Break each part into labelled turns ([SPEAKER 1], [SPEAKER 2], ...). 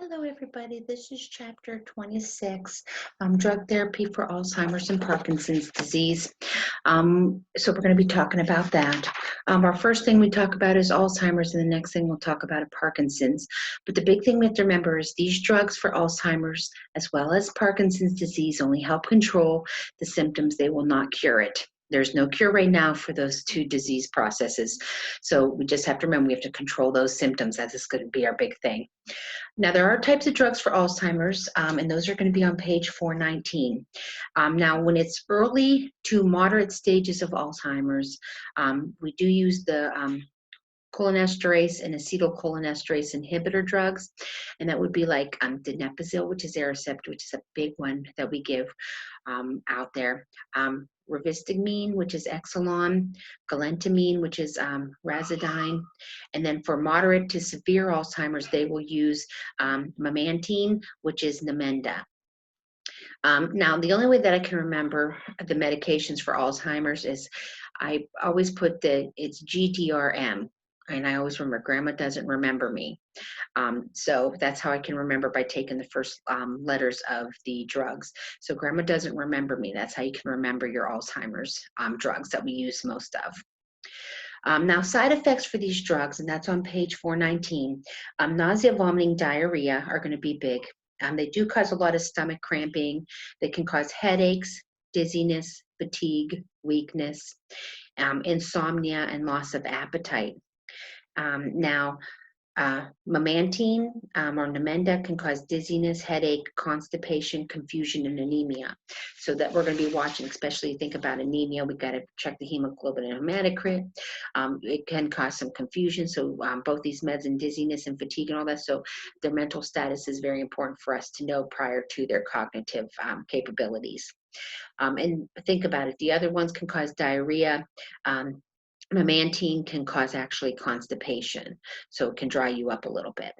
[SPEAKER 1] Hello, everybody. This is chapter 26, drug therapy for Alzheimer's and Parkinson's disease. So we're going to be talking about that. Our first thing we talk about is Alzheimer's, and the next thing we'll talk about is Parkinson's. But the big thing we have to remember is these drugs for Alzheimer's as well as Parkinson's disease only help control the symptoms. They will not cure it. There's no cure right now for those two disease processes. So we just have to remember we have to control those symptoms. That is going to be our big thing. Now, there are types of drugs for Alzheimer's, and those are going to be on page 419. Now, when it's early to moderate stages of Alzheimer's, we do use the cholinesterase and acetylcholinesterase inhibitor drugs, and that would be like donepezil, which is Aricept, which is a big one that we give out there. Rivastigmine, which is Exelon, galantamine, which is Razidine, and then for moderate to severe Alzheimer's, they will use memantine, which is Namenda. Now, the only way that I can remember the medications for Alzheimer's is I always put it's GTRM, and I always remember Grandma doesn't remember me. So that's how I can remember by taking the first letters of the drugs. So Grandma doesn't remember me. That's how you can remember your Alzheimer's drugs that we use most of. Now, side effects for these drugs, and that's on page 419, nausea, vomiting, diarrhea are going to be big. They do cause a lot of stomach cramping. They can cause headaches, dizziness, fatigue, weakness, insomnia, and loss of appetite. Now, memantine or Namenda can cause dizziness, headache, constipation, confusion, and anemia. So that we're going to be watching, especially think about anemia. We got to check the hemoglobin and hematocrit. It can cause some confusion. So both these meds and dizziness and fatigue and all that. So their mental status is very important for us to know prior to their cognitive capabilities. And think about it. The other ones can cause diarrhea. Memantine can cause actually constipation, so it can dry you up a little bit.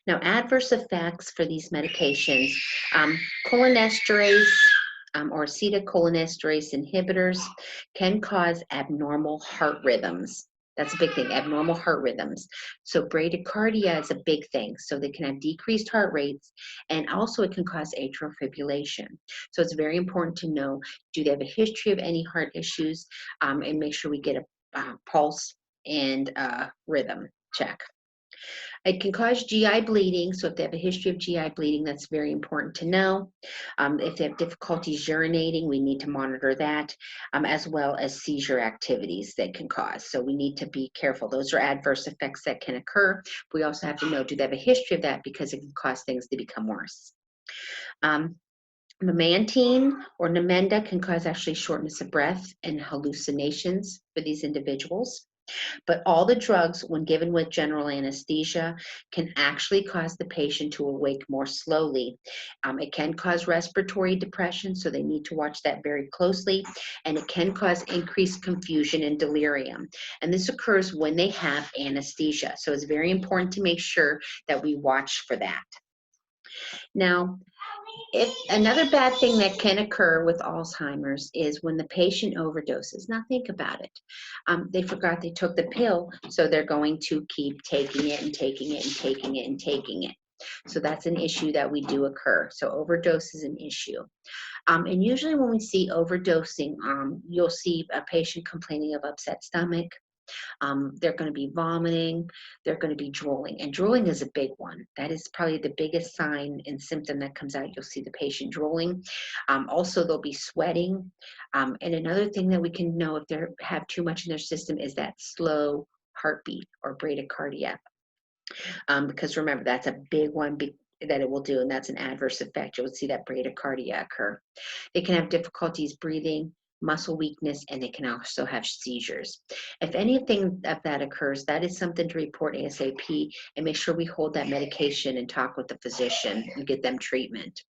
[SPEAKER 1] Now, adverse effects for these medications, cholinesterase or acetylcholinesterase inhibitors can cause abnormal heart rhythms. That's a big thing, abnormal heart rhythms. So bradycardia is a big thing. So they can have decreased heart rates, and also it can cause atrial fibrillation. So it's very important to know, do they have a history of any heart issues, and make sure we get a pulse and rhythm check. It can cause GI bleeding, so if they have a history of GI bleeding, that's very important to know. If they have difficulties urinating, we need to monitor that, as well as seizure activities that can cause. So we need to be careful. Those are adverse effects that can occur. We also have to know, do they have a history of that, because it can cause things to become worse. Memantine or Namenda can cause actually shortness of breath and hallucinations for these individuals. But all the drugs, when given with general anesthesia, can actually cause the patient to awake more slowly. It can cause respiratory depression, so they need to watch that very closely. And it can cause increased confusion and delirium. And this occurs when they have anesthesia. So it's very important to make sure that we watch for that. Now, if another bad thing that can occur with Alzheimer's is when the patient overdoses. Now think about it. They forgot they took the pill, so they're going to keep taking it and taking it and taking it and taking it. So that's an issue that we do occur. So overdose is an issue. And usually when we see overdosing, you'll see a patient complaining of upset stomach. They're going to be vomiting, they're going to be drooling, and drooling is a big one. That is probably the biggest sign and symptom that comes out. You'll see the patient drooling. Also, they'll be sweating. And another thing that we can know if they have too much in their system is that slow heartbeat or bradycardia. Because remember, that's a big one that it will do, and that's an adverse effect. You'll see that bradycardia occur. They can have difficulties breathing, muscle weakness, and they can also have seizures. If anything of that occurs, that is something to report ASAP and make sure we hold that medication and talk with the physician and get them treatment.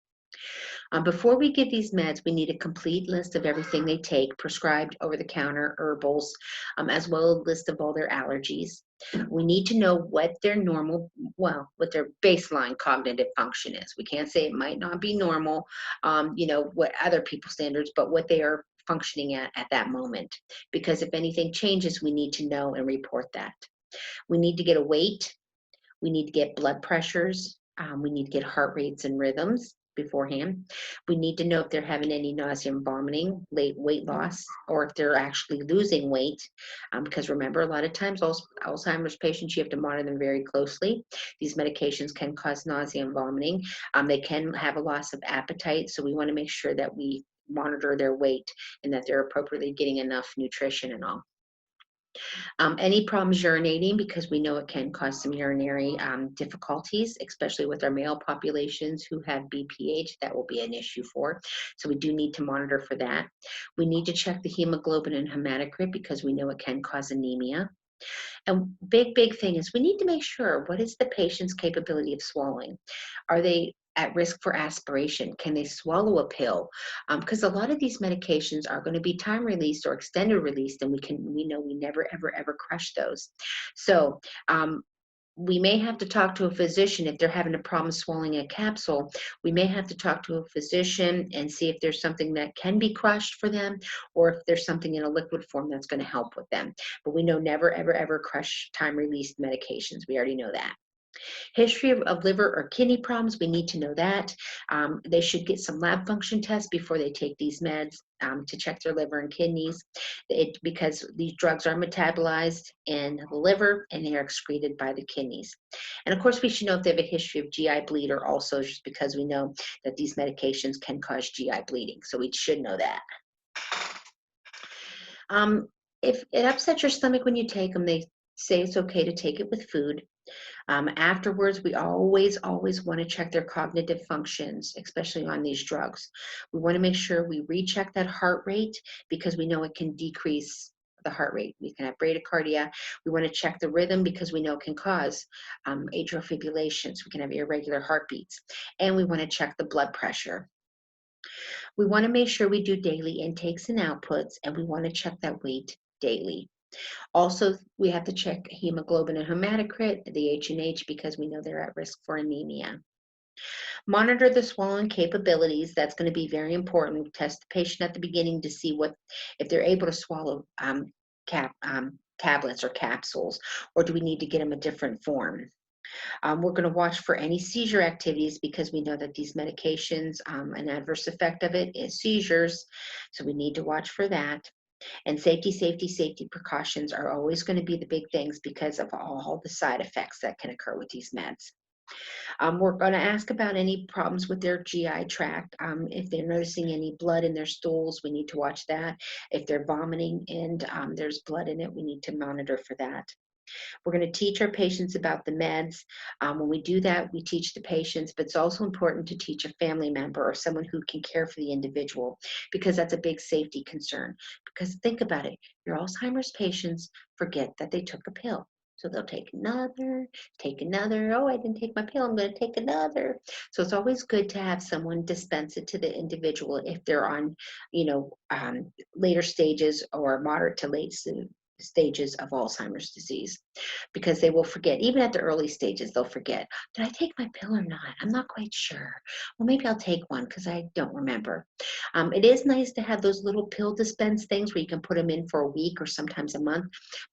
[SPEAKER 1] Before we give these meds, we need a complete list of everything they take, prescribed over-the-counter herbals, as well as a list of all their allergies. We need to know what their what their baseline cognitive function is. We can't say it might not be normal, what other people's standards, but what they are functioning at that moment. Because if anything changes, we need to know and report that. We need to get a weight. We need to get blood pressures, We need to get heart rates and rhythms beforehand. We need to know if they're having any nausea and vomiting, late weight loss, or if they're actually losing weight. Because remember, a lot of times, Alzheimer's patients, you have to monitor them very closely. These medications can cause nausea and vomiting. They can have a loss of appetite, so we want to make sure that we monitor their weight and that they're appropriately getting enough nutrition and all. Any problems urinating, because we know it can cause some urinary difficulties, especially with our male populations who have BPH, that will be an issue for. So we do need to monitor for that. We need to check the hemoglobin and hematocrit because we know it can cause anemia. And big thing is we need to make sure, what is the patient's capability of swallowing? Are they at risk for aspiration? Can they swallow a pill? Because a lot of these medications are going to be time released or extended released, and we know we never ever crush those. So we may have to talk to a physician if they're having a problem swallowing a capsule. We may have to talk to a physician and see if there's something that can be crushed for them, or if there's something in a liquid form that's going to help with them. But we know never ever crush time released medications. We already know that. History of liver or kidney problems, we need to know that. They should get some lab function tests before they take these meds to check their liver and kidneys, because these drugs are metabolized in the liver and they are excreted by the kidneys. And of course, we should know if they have a history of GI bleed, or also just because we know that these medications can cause GI bleeding. So we should know that. If it upsets your stomach when you take them, they say it's okay to take it with food. Afterwards, we always want to check their cognitive functions, especially on these drugs. We want to make sure we recheck that heart rate because we know it can decrease the heart rate. We can have bradycardia. We want to check the rhythm because we know it can cause atrial fibrillations. We can have irregular heartbeats. And we want to check the blood pressure. We want to make sure we do daily intakes and outputs, and we want to check that weight daily. Also, we have to check hemoglobin and hematocrit, the H&H, because we know they're at risk for anemia. Monitor the swallowing capabilities. That's going to be very important. We test the patient at the beginning to see if they're able to swallow tablets or capsules, or do we need to get them a different form. We're going to watch for any seizure activities because we know that these medications, an adverse effect of it is seizures, so we need to watch for that. And safety precautions are always going to be the big things because of all the side effects that can occur with these meds. We're going to ask about any problems with their GI tract. If they're noticing any blood in their stools, we need to watch that. If they're vomiting and there's blood in it, we need to monitor for that. We're going to teach our patients about the meds. When we do that, we teach the patients, but it's also important to teach a family member or someone who can care for the individual, because that's a big safety concern. Because think about it, your Alzheimer's patients forget that they took a pill. So they'll take another. Oh, I didn't take my pill, I'm going to take another. So it's always good to have someone dispense it to the individual if they're on, later stages or moderate to late stages of Alzheimer's disease, because they will forget. Even at the early stages, they'll forget, did I take my pill or not? I'm not quite sure. Well, maybe I'll take one because I don't remember. It is nice to have those little pill dispense things where you can put them in for a week or sometimes a month.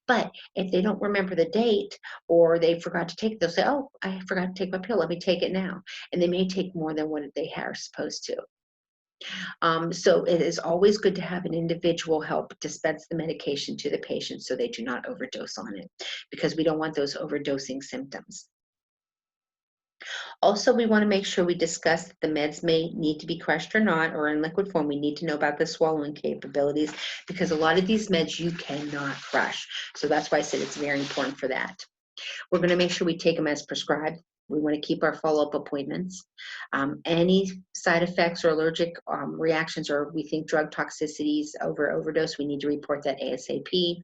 [SPEAKER 1] But if they don't remember the date or they forgot to take it, they'll say, oh, I forgot to take my pill. Let me take it now. And they may take more than what they are supposed to. So it is always good to have an individual help dispense the medication to the patient so they do not overdose on it, because we don't want those overdosing symptoms. Also, we want to make sure we discuss that the meds may need to be crushed or not, or in liquid form. We need to know about the swallowing capabilities, because a lot of these meds you cannot crush. So that's why I said it's very important for that. We're going to make sure we take them as prescribed. We want to keep our follow-up appointments. Any side effects or allergic reactions, or we think drug toxicities over overdose, we need to report that ASAP.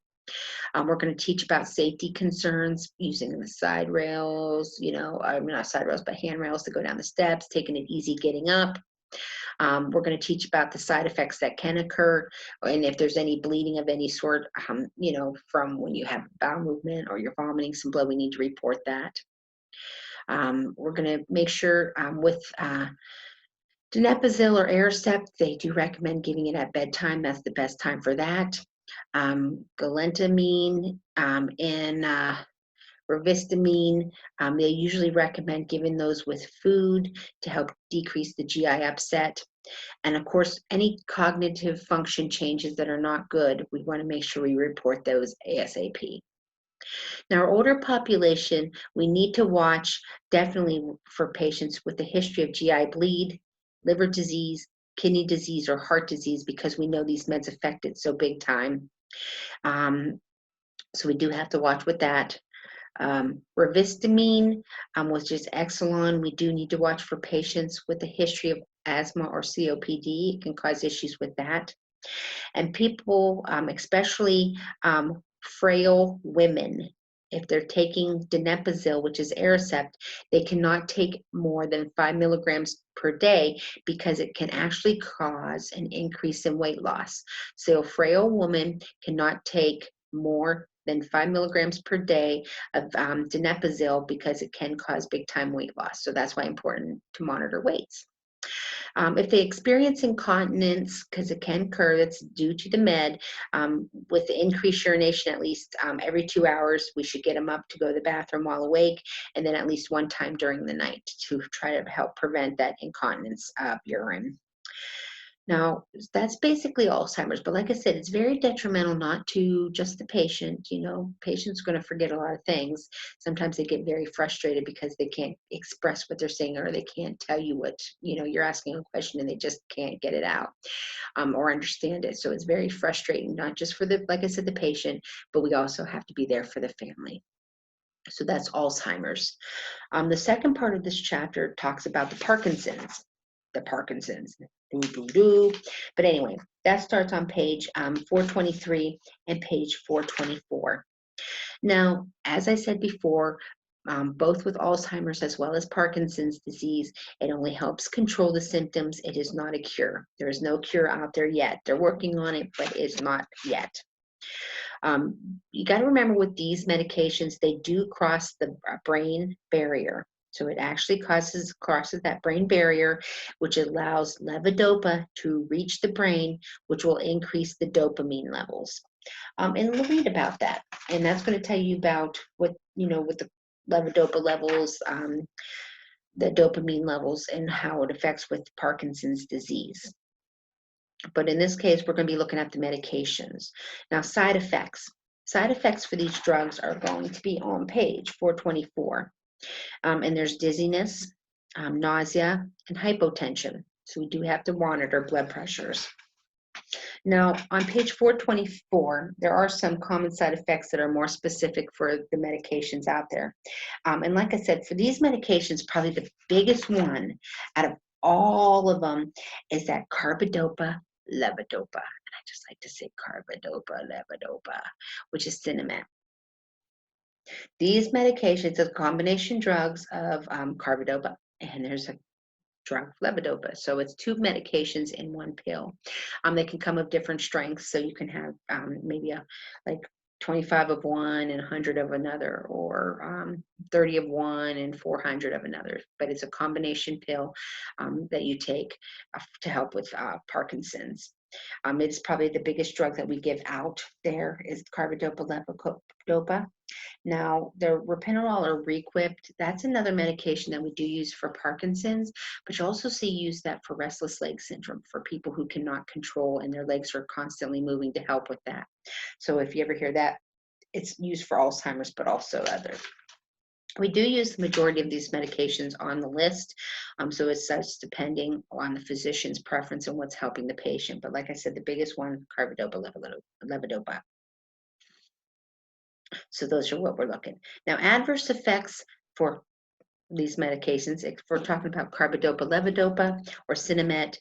[SPEAKER 1] We're going to teach about safety concerns using the side rails, not side rails, but handrails to go down the steps, taking it easy getting up. We're going to teach about the side effects that can occur, and if there's any bleeding of any sort, from when you have bowel movement or you're vomiting some blood, we need to report that. We're going to make sure with donepezil or Aricept, they do recommend giving it at bedtime. That's the best time for that. Galantamine in Rivastigmine, they usually recommend giving those with food to help decrease the GI upset. And of course, any cognitive function changes that are not good, we want to make sure we report those ASAP. Now, our older population, we need to watch definitely for patients with a history of GI bleed, liver disease, kidney disease, or heart disease, because we know these meds affect it so big time. So we do have to watch with that. Rivastigmine, which is Exelon, we do need to watch for patients with a history of asthma or COPD. It can cause issues with that. And people, especially frail women, if they're taking donepezil, which is Aricept, they cannot take more than 5 milligrams per day because it can actually cause an increase in weight loss. So a frail woman cannot take more than 5 milligrams per day of donepezil because it can cause big time weight loss. So that's why it's important to monitor weights. If they experience incontinence, because it can occur, that's due to the med, with increased urination at least every 2 hours, we should get them up to go to the bathroom while awake, and then at least one time during the night to try to help prevent that incontinence of urine. Now, that's basically Alzheimer's, but like I said, it's very detrimental not to just the patient. Patients are going to forget a lot of things. Sometimes they get very frustrated because they can't express what they're saying, or they can't tell you what, you're asking a question and they just can't get it out or understand it. So it's very frustrating, not just for like I said, the patient, but we also have to be there for the family. So that's Alzheimer's. The second part of this chapter talks about the Parkinson's. The Parkinson's. Doo, doo, doo. But anyway, that starts on page 423 and page 424. Now, as I said before, both with Alzheimer's as well as Parkinson's disease, it only helps control the symptoms. It is not a cure. There is no cure out there yet. They're working on it, but it's not yet. You got to remember with these medications, they do cross the brain barrier. So it actually crosses that brain barrier, which allows levodopa to reach the brain, which will increase the dopamine levels. And we'll read about that. And that's going to tell you about what, with the levodopa levels, the dopamine levels, and how it affects with Parkinson's disease. But in this case, we're going to be looking at the medications. Now, side effects. Side effects for these drugs are going to be on page 424. And there's dizziness, nausea, and hypotension. So we do have to monitor blood pressures. Now, on page 424, there are some common side effects that are more specific for the medications out there. And like I said, for these medications, probably the biggest one out of all of them is that carbidopa levodopa. And I just like to say carbidopa levodopa, which is Sinemet. These medications are combination drugs of carbidopa, and there's a drug levodopa. So it's 2 medications in 1 pill. They can come of different strengths. So you can have maybe like 25 of one and 100 of another, or 30 of one and 400 of another. But it's a combination pill that you take to help with Parkinson's. It's probably the biggest drug that we give out there is carbidopa levodopa. Now, the ropinirole or Requipt, that's another medication that we do use for Parkinson's, but you also see use that for restless leg syndrome for people who cannot control and their legs are constantly moving to help with that. So if you ever hear that, it's used for Alzheimer's, but also other. We do use the majority of these medications on the list, so it's such depending on the physician's preference and what's helping the patient. But like I said, the biggest one, carbidopa levodopa. So those are what we're looking. Now, adverse effects for these medications, if we're talking about carbidopa levodopa or Sinemet,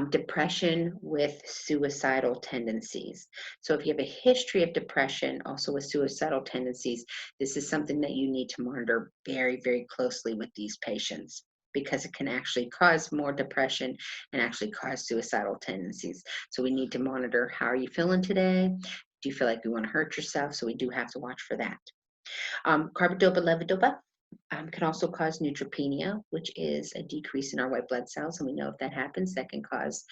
[SPEAKER 1] depression with suicidal tendencies. So if you have a history of depression, also with suicidal tendencies, this is something that you need to monitor very, very closely with these patients, because it can actually cause more depression and actually cause suicidal tendencies. So we need to monitor, how are you feeling today? Do you feel like you want to hurt yourself? So we do have to watch for that. Carbidopa levodopa can also cause neutropenia, which is a decrease in our white blood cells. And we know if that happens, that can cause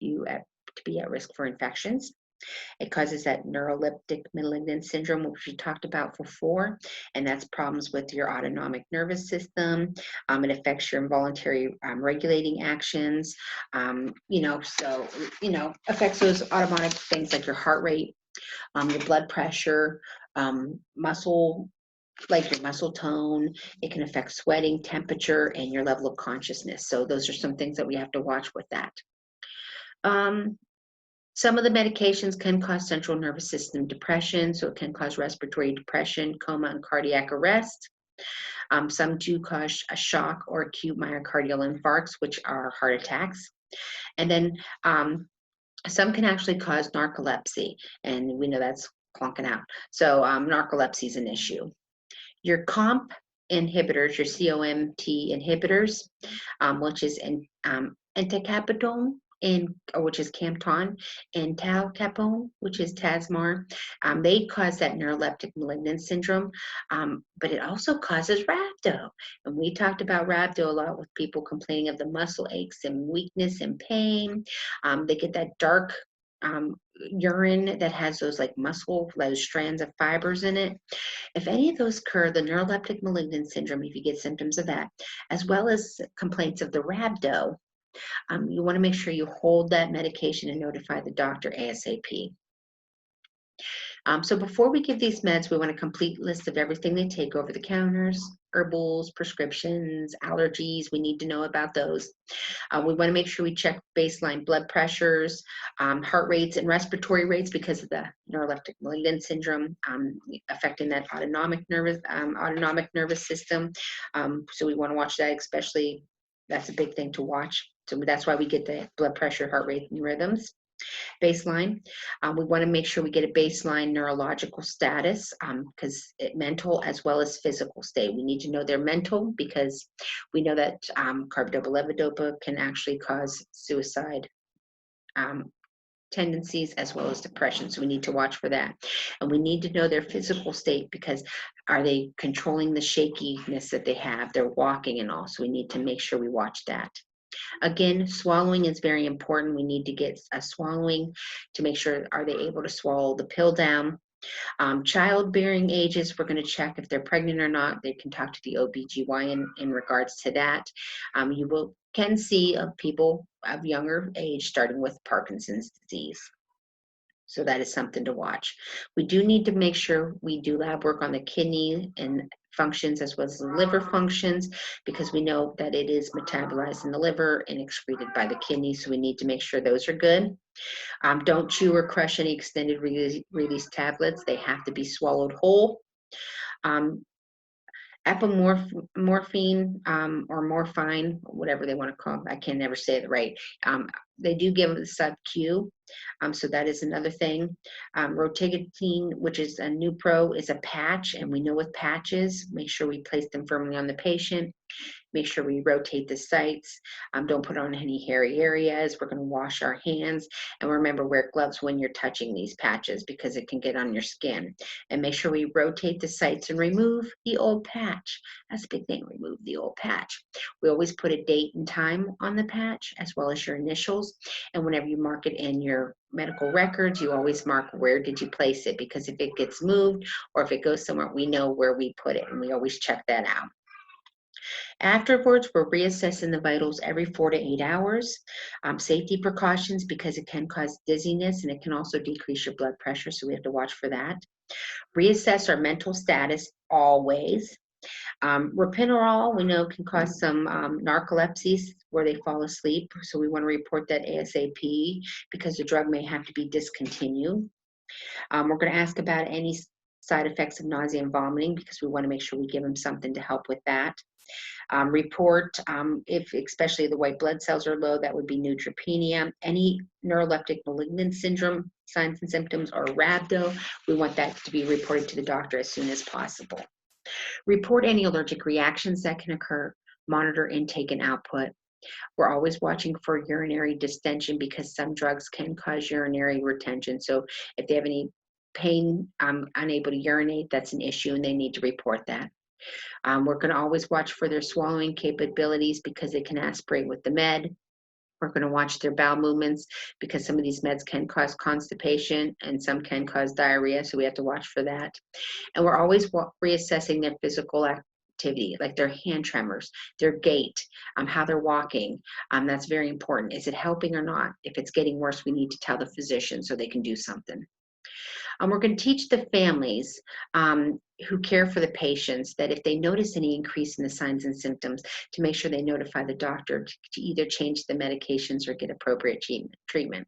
[SPEAKER 1] you to be at risk for infections. It causes that neuroleptic malignant syndrome, which we talked about before, and that's problems with your autonomic nervous system. It affects your involuntary regulating actions. Affects those automatic things like your heart rate, your blood pressure, muscle, like your muscle tone. It can affect sweating, temperature, and your level of consciousness. So those are some things that we have to watch with that. Some of the medications can cause central nervous system depression, so it can cause respiratory depression, coma, and cardiac arrest. Some do cause a shock or acute myocardial infarcts, which are heart attacks. And then some can actually cause narcolepsy, and we know that's clunking out. So narcolepsy is an issue. Your COMT inhibitors, your COMT inhibitors, which is entacapone, which is Campton, and talcapone, which is Tasmar. They cause that neuroleptic malignant syndrome, but it also causes rhabdo. And we talked about rhabdo a lot with people complaining of the muscle aches and weakness and pain. They get that dark urine that has those those strands of fibers in it. If any of those occur, the neuroleptic malignant syndrome, if you get symptoms of that, as well as complaints of the rhabdo, you want to make sure you hold that medication and notify the doctor ASAP. So before we give these meds, we want a complete list of everything they take over the counters, herbals, prescriptions, allergies. We need to know about those. We want to make sure we check baseline blood pressures, heart rates, and respiratory rates because of the neuroleptic malignant syndrome affecting that autonomic nervous system. So we want to watch that, especially. That's a big thing to watch. So that's why we get the blood pressure, heart rate, and rhythms baseline. We want to make sure we get a baseline neurological status because mental as well as physical state. We need to know their mental because we know that carbidopa levodopa can actually cause suicide tendencies as well as depression. So we need to watch for that. And we need to know their physical state because are they controlling the shakiness that they have? They're walking and all. So we need to make sure we watch that. Again, swallowing is very important. We need to get a swallowing to make sure, are they able to swallow the pill down? Childbearing ages, we're going to check if they're pregnant or not. They can talk to the OBGYN in regards to that. You can see people of younger age starting with Parkinson's disease. So that is something to watch. We do need to make sure we do lab work on the kidney and functions as well as the liver functions because we know that it is metabolized in the liver and excreted by the kidney. So we need to make sure those are good. Don't chew or crush any extended release tablets. They have to be swallowed whole. Apomorphine or morphine, whatever they want to call it. I can never say it right. They do give the sub-Q, so that is another thing. Rotigotine, which is a Nupro, is a patch, and we know with patches, make sure we place them firmly on the patient. Make sure we rotate the sites. Don't put on any hairy areas. We're going to wash our hands. And remember, wear gloves when you're touching these patches because it can get on your skin. And make sure we rotate the sites and remove the old patch. That's a big thing, remove the old patch. We always put a date and time on the patch as well as your initials. And whenever you mark it in your medical records, you always mark where did you place it because if it gets moved or if it goes somewhere, we know where we put it and we always check that out. Afterwards, we're reassessing the vitals every 4 to 8 hours. Safety precautions because it can cause dizziness and it can also decrease your blood pressure, so we have to watch for that. Reassess our mental status always. Ropinirole, we know, can cause some narcolepsies where they fall asleep, so we want to report that ASAP because the drug may have to be discontinued. We're going to ask about any side effects of nausea and vomiting because we want to make sure we give them something to help with that. Report if especially the white blood cells are low, that would be neutropenia. Any neuroleptic malignant syndrome signs and symptoms or rhabdo, we want that to be reported to the doctor as soon as possible. Report any allergic reactions that can occur. Monitor intake and output. We're always watching for urinary distension because some drugs can cause urinary retention. So if they have any pain, unable to urinate, that's an issue and they need to report that. We're going to always watch for their swallowing capabilities because they can aspirate with the med. We're going to watch their bowel movements because some of these meds can cause constipation and some can cause diarrhea, so we have to watch for that. And we're always reassessing their physical activity, like their hand tremors, their gait, how they're walking. That's very important. Is it helping or not? If it's getting worse, we need to tell the physician so they can do something. We're going to teach the families who care for the patients that if they notice any increase in the signs and symptoms, to make sure they notify the doctor to either change the medications or get appropriate treatment.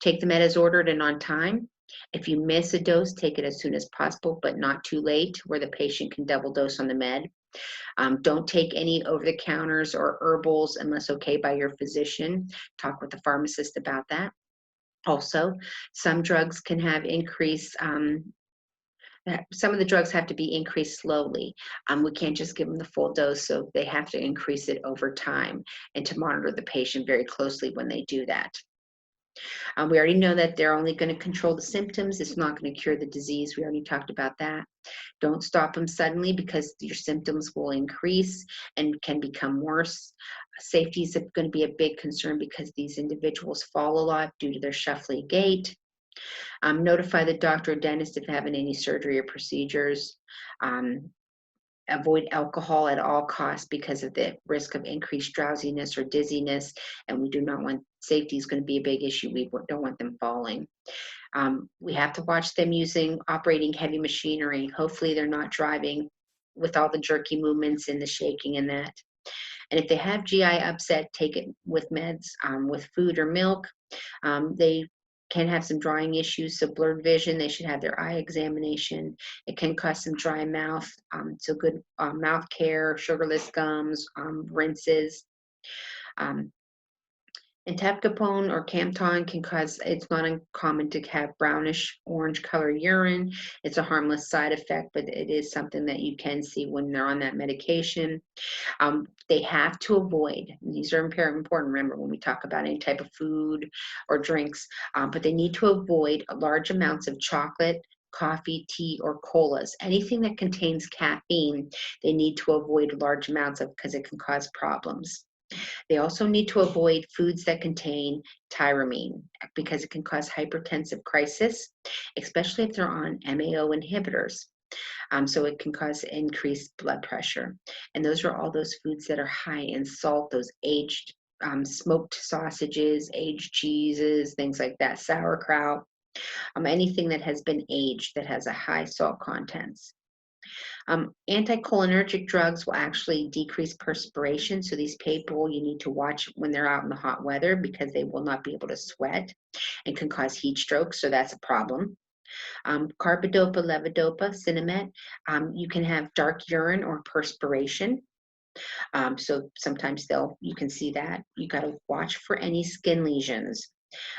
[SPEAKER 1] Take the med as ordered and on time. If you miss a dose, take it as soon as possible, but not too late, where the patient can double dose on the med. Don't take any over-the-counters or herbals unless okay by your physician. Talk with the pharmacist about that. Also, some drugs can have increased, some of the drugs have to be increased slowly. We can't just give them the full dose, so they have to increase it over time and to monitor the patient very closely when they do that. We already know that they're only going to control the symptoms. It's not going to cure the disease. We already talked about that. Don't stop them suddenly because your symptoms will increase and can become worse. Safety is going to be a big concern because these individuals fall a lot due to their shuffly gait. Notify the doctor or dentist if having any surgery or procedures. Avoid alcohol at all costs because of the risk of increased drowsiness or dizziness, and we do not want, safety is going to be a big issue. We don't want them falling. We have to watch them operating heavy machinery. Hopefully they're not driving with all the jerky movements and the shaking and that. And if they have GI upset, take it with meds, with food or milk. They can have some drying issues, so blurred vision. They should have their eye examination. It can cause some dry mouth, so good mouth care, sugarless gums, rinses. Entacapone or Camton can cause, it's not uncommon to have brownish orange color urine. It's a harmless side effect, but it is something that you can see when they're on that medication. They have to avoid, these are important, remember, when we talk about any type of food or drinks, but they need to avoid large amounts of chocolate, coffee, tea, or colas. Anything that contains caffeine, they need to avoid large amounts of because it can cause problems. They also need to avoid foods that contain tyramine because it can cause hypertensive crisis, especially if they're on MAO inhibitors. So it can cause increased blood pressure. And those are all those foods that are high in salt, those aged smoked sausages, aged cheeses, things like that, sauerkraut, anything that has been aged that has a high salt contents. Anticholinergic drugs will actually decrease perspiration. So these people, you need to watch when they're out in the hot weather because they will not be able to sweat and can cause heat stroke. So that's a problem. Carbidopa, levodopa, Cinemet, you can have dark urine or perspiration. So sometimes you can see that. You got to watch for any skin lesions.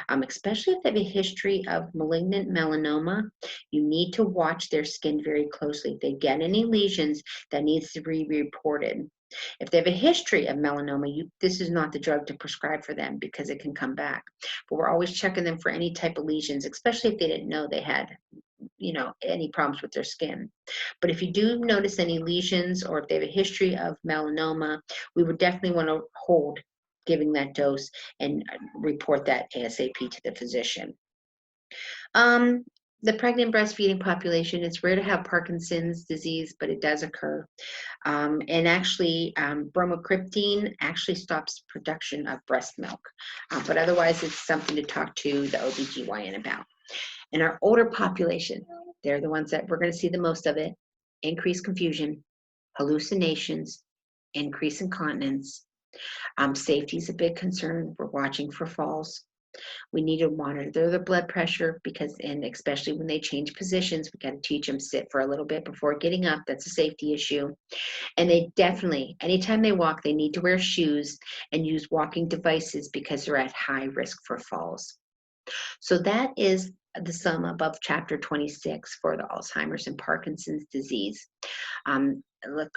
[SPEAKER 1] Especially if they have a history of malignant melanoma, you need to watch their skin very closely. If they get any lesions, that needs to be reported. If they have a history of melanoma, this is not the drug to prescribe for them because it can come back. But we're always checking them for any type of lesions, especially if they didn't know they had, any problems with their skin. But if you do notice any lesions or if they have a history of melanoma, we would definitely want to hold giving that dose and report that ASAP to the physician. The pregnant breastfeeding population, it's rare to have Parkinson's disease, but it does occur. And actually, bromocriptine actually stops production of breast milk. But otherwise, it's something to talk to the OBGYN about. In our older population, they're the ones that we're going to see the most of it. Increased confusion, hallucinations, increase incontinence. Safety is a big concern. We're watching for falls. We need to monitor their blood pressure and especially when they change positions, we got to teach them sit for a little bit before getting up. That's a safety issue. And they definitely, anytime they walk, they need to wear shoes and use walking devices because they're at high risk for falls. So that is the sum above chapter 26 for the Alzheimer's and Parkinson's disease.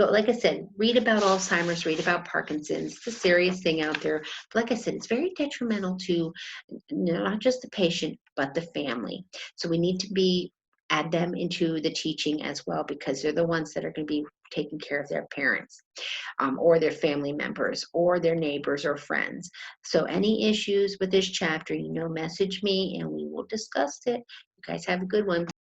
[SPEAKER 1] Like I said, read about Alzheimer's, read about Parkinson's. It's a serious thing out there. But like I said, it's very detrimental to not just the patient, but the family. So we need to be add them into the teaching as well, because they're the ones that are going to be taking care of their parents, or their family members, or their neighbors or friends. So any issues with this chapter, message me and we will discuss it. You guys have a good one.